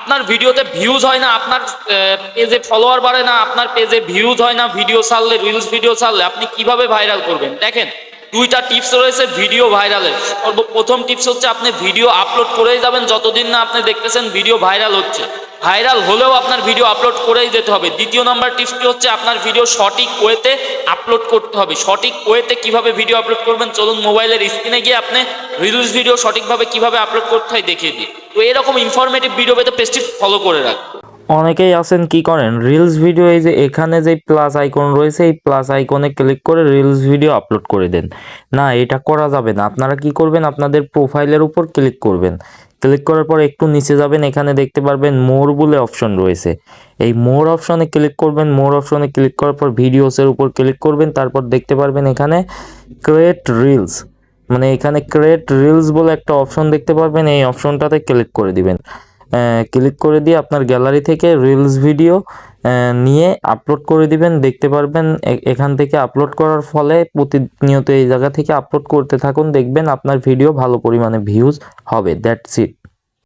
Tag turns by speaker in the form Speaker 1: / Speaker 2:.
Speaker 1: আপনার ভিডিওতে ভিউজ হয় না, আপনার পেজে ফলোয়ার বাড়ে না, আপনার পেজে ভিউজ হয় না, ভিডিও ছাড়লে, রিলস ভিডিও ছাড়লে আপনি কিভাবে ভাইরাল করবেন? দেখেন, দুইটা টিপস রয়েছে ভিডিও ভাইরালের। সর্বপ্রথম টিপস হচ্ছে আপনি ভিডিও আপলোড করেই যাবেন যতদিন না আপনি দেখতেছেন ভিডিও ভাইরাল হচ্ছে। ভাইরাল হলেও আপনার ভিডিও আপলোড করেই যেতে হবে। দ্বিতীয় নাম্বার টিপসটি হচ্ছে আপনার ভিডিও সঠিক ওয়েতে আপলোড করতে হবে। সঠিক ওয়েতে কিভাবে ভিডিও আপলোড করবেন, চলুন মোবাইলের স্ক্রিনে গিয়ে আপনি রিলস ভিডিও সঠিকভাবে কিভাবে আপলোড করতে হয় দেখিয়ে দিই। তো এরকম ইনফরমেটিভ ভিডিও পেতে পেজটি ফলো করে রাখুন।
Speaker 2: অনেকেই আছেন কি করেন, রিলস ভিডিও এই যে এখানে যে প্লাস আইকন রয়েছে এই প্লাস আইকনে ক্লিক করে রিলস ভিডিও আপলোড করে দেন। না, এটা করা যাবে না। আপনারা কি করবেন, আপনাদের প্রোফাইলের উপর ক্লিক করবেন। ক্লিক করার পর একটু নিচে যাবেন, এখানে দেখতে পারবেন মোর বলে অপশন রয়েছে। এই মোর অপশনে ক্লিক করবেন। মোর অপশনে ক্লিক করার পর ভিডিওসের উপর ক্লিক করবেন। তারপর দেখতে পারবেন এখানে ক্রিয়েট রিলস, মানে এখানে ক্রিয়েট রিলস বলে একটা অপশন দেখতে পারবেন। এই অপশনটাতে ক্লিক করে দিবেন। ক্লিক করে দিয়ে আপনার গ্যালারি থেকে রিলস ভিডিও নিয়ে আপলোড করে দিবেন। দেখতে পারবেন এখান থেকে আপলোড করার ফলে প্রতিনিয়ত এই জায়গা থেকে আপলোড করতে থাকুন, দেখবেন আপনার ভিডিও ভালো পরিমাণে ভিউজ হবে। That's it.